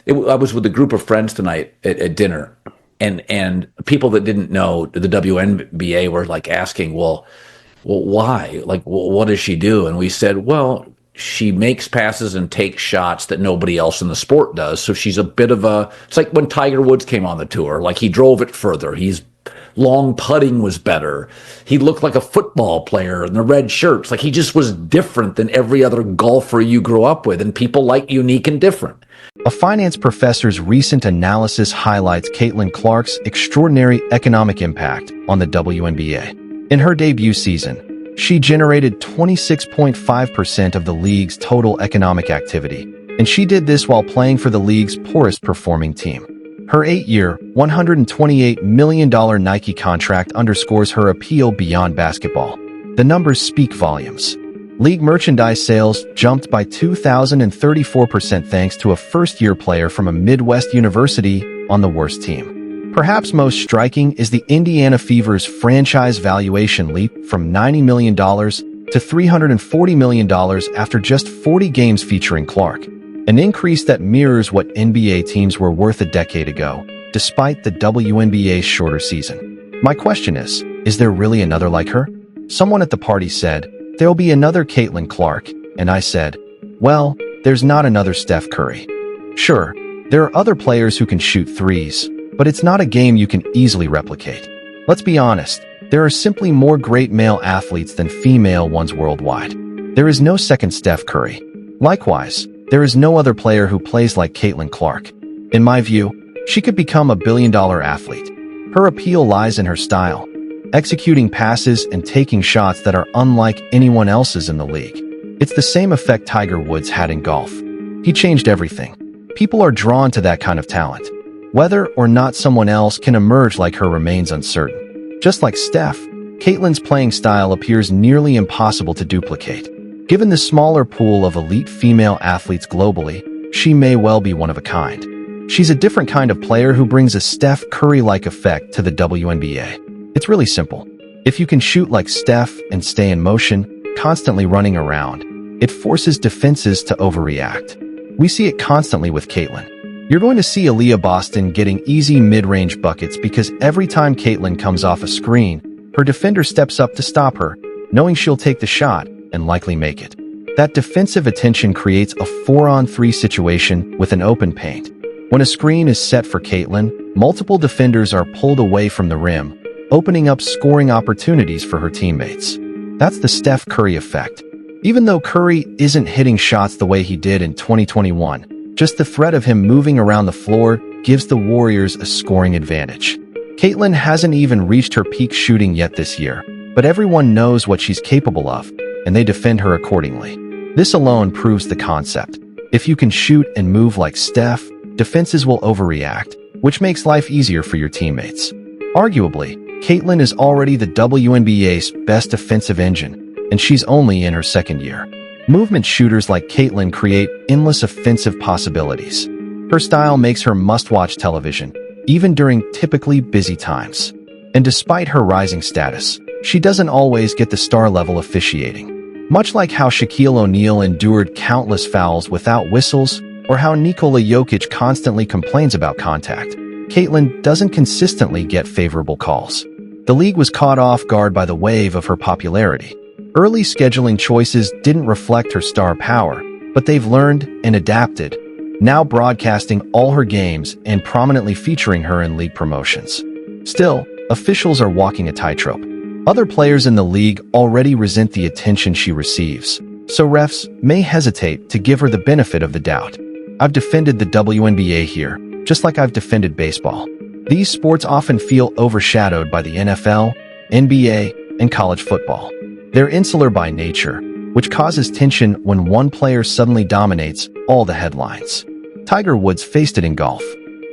I was with a group of friends tonight at dinner, and people that didn't know the WNBA were like asking, well, why? Like, well, what does she do? And we said, well, she makes passes and takes shots that nobody else in the sport does. So she's a bit of a. It's like when Tiger Woods came on the tour. Like he drove it further. He's long putting was better. He looked like a football player in the red shirts. Like he just was different than every other golfer you grew up with. And people like unique and different. A finance professor's recent analysis highlights Caitlin Clark's extraordinary economic impact on the WNBA. In her debut season, she generated 26.5% of the league's total economic activity, and she did this while playing for the league's poorest performing team. Her 8-year, $128 million Nike contract underscores her appeal beyond basketball. The numbers speak volumes. League merchandise sales jumped by 2,034% thanks to a first-year player from a Midwest university on the worst team. Perhaps most striking is the Indiana Fever's franchise valuation leap from $90 million to $340 million after just 40 games featuring Clark, an increase that mirrors what NBA teams were worth a decade ago, despite the WNBA's shorter season. My question is there really another like her? Someone at the party said, "There'll be another Caitlin Clark," and I said, well, there's not another Steph Curry. Sure, there are other players who can shoot threes, but it's not a game you can easily replicate. Let's be honest, there are simply more great male athletes than female ones worldwide. There is no second Steph Curry. Likewise, there is no other player who plays like Caitlin Clark. In my view, she could become a billion-dollar athlete. Her appeal lies in her style, executing passes and taking shots that are unlike anyone else's in the league. It's the same effect Tiger Woods had in golf. He changed everything. People are drawn to that kind of talent. Whether or not someone else can emerge like her remains uncertain. Just like Steph, Caitlin's playing style appears nearly impossible to duplicate. Given the smaller pool of elite female athletes globally, she may well be one of a kind. She's a different kind of player who brings a Steph Curry-like effect to the WNBA. It's really simple. If you can shoot like Steph and stay in motion, constantly running around, it forces defenses to overreact. We see it constantly with Caitlin. You're going to see Aaliyah Boston getting easy mid-range buckets because every time Caitlin comes off a screen, her defender steps up to stop her, knowing she'll take the shot and likely make it. That defensive attention creates a 4-on-3 situation with an open paint. When a screen is set for Caitlin, multiple defenders are pulled away from the rim, opening up scoring opportunities for her teammates. That's the Steph Curry effect. Even though Curry isn't hitting shots the way he did in 2021, just the threat of him moving around the floor gives the Warriors a scoring advantage. Caitlin hasn't even reached her peak shooting yet this year, but everyone knows what she's capable of, and they defend her accordingly. This alone proves the concept. If you can shoot and move like Steph, defenses will overreact, which makes life easier for your teammates. Arguably, Caitlin is already the WNBA's best offensive engine, and she's only in her second year. Movement shooters like Caitlin create endless offensive possibilities. Her style makes her must-watch television, even during typically busy times. And despite her rising status, she doesn't always get the star-level officiating. Much like how Shaquille O'Neal endured countless fouls without whistles, or how Nikola Jokic constantly complains about contact, Caitlin doesn't consistently get favorable calls. The league was caught off guard by the wave of her popularity. Early scheduling choices didn't reflect her star power, but they've learned and adapted, now broadcasting all her games and prominently featuring her in league promotions. Still, officials are walking a tightrope. Other players in the league already resent the attention she receives, so refs may hesitate to give her the benefit of the doubt. I've defended the WNBA here, just like I've defended baseball. These sports often feel overshadowed by the NFL, NBA, and college football. They're insular by nature, which causes tension when one player suddenly dominates all the headlines. Tiger Woods faced it in golf.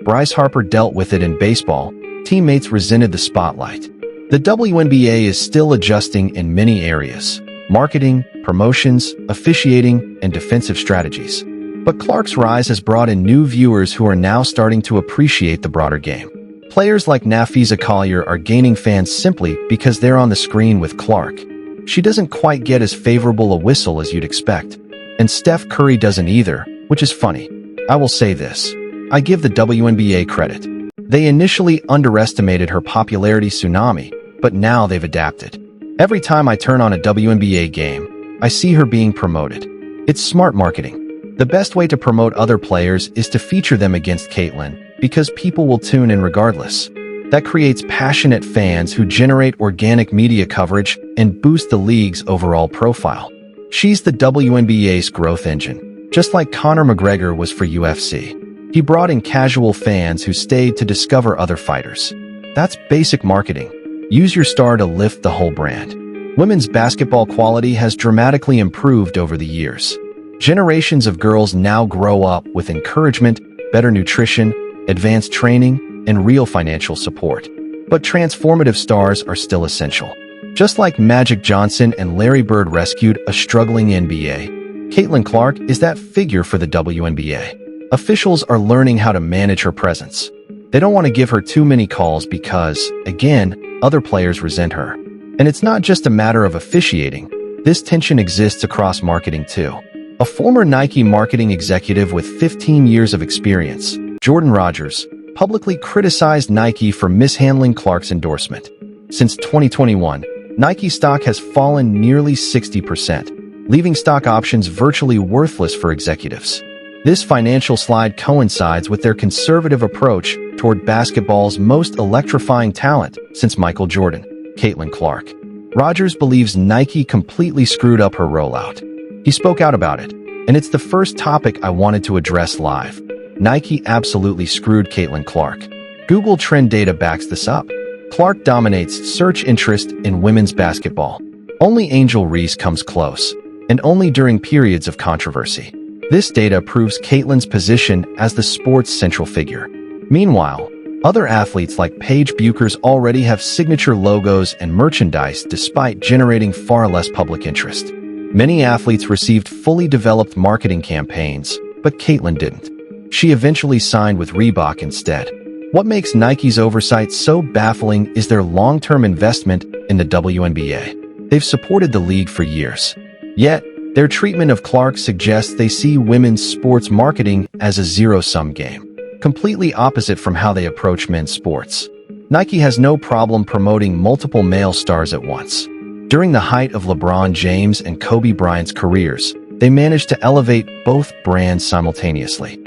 Bryce Harper dealt with it in baseball. Teammates resented the spotlight. The WNBA is still adjusting in many areas: marketing, promotions, officiating, and defensive strategies. But Clark's rise has brought in new viewers who are now starting to appreciate the broader game. Players like Nafisa Collier are gaining fans simply because they're on the screen with Clark. She doesn't quite get as favorable a whistle as you'd expect. And Steph Curry doesn't either, which is funny. I will say this. I give the WNBA credit. They initially underestimated her popularity tsunami, but now they've adapted. Every time I turn on a WNBA game, I see her being promoted. It's smart marketing. The best way to promote other players is to feature them against Caitlin, because people will tune in regardless. That creates passionate fans who generate organic media coverage and boost the league's overall profile. She's the WNBA's growth engine, just like Conor McGregor was for UFC. He brought in casual fans who stayed to discover other fighters. That's basic marketing. Use your star to lift the whole brand. Women's basketball quality has dramatically improved over the years. Generations of girls now grow up with encouragement, better nutrition, advanced training, and real financial support. But transformative stars are still essential. Just like Magic Johnson and Larry Bird rescued a struggling NBA, Caitlin Clark is that figure for the WNBA. Officials are learning how to manage her presence. They don't want to give her too many calls because, again, other players resent her. And it's not just a matter of officiating. This tension exists across marketing too. A former Nike marketing executive with 15 years of experience, Jordan Rogers, publicly criticized Nike for mishandling Clark's endorsement. Since 2021, Nike stock has fallen nearly 60%, leaving stock options virtually worthless for executives. This financial slide coincides with their conservative approach toward basketball's most electrifying talent since Michael Jordan, Caitlin Clark. Rogers believes Nike completely screwed up her rollout. He spoke out about it, and it's the first topic I wanted to address live. Nike absolutely screwed Caitlin Clark. Google Trend data backs this up. Clark dominates search interest in women's basketball. Only Angel Reese comes close, and only during periods of controversy. This data proves Caitlin's position as the sport's central figure. Meanwhile, other athletes like Paige Bueckers already have signature logos and merchandise despite generating far less public interest. Many athletes received fully developed marketing campaigns, but Caitlin didn't. She eventually signed with Reebok instead. What makes Nike's oversight so baffling is their long-term investment in the WNBA. They've supported the league for years. Yet, their treatment of Clark suggests they see women's sports marketing as a zero-sum game, completely opposite from how they approach men's sports. Nike has no problem promoting multiple male stars at once. During the height of LeBron James and Kobe Bryant's careers, they managed to elevate both brands simultaneously.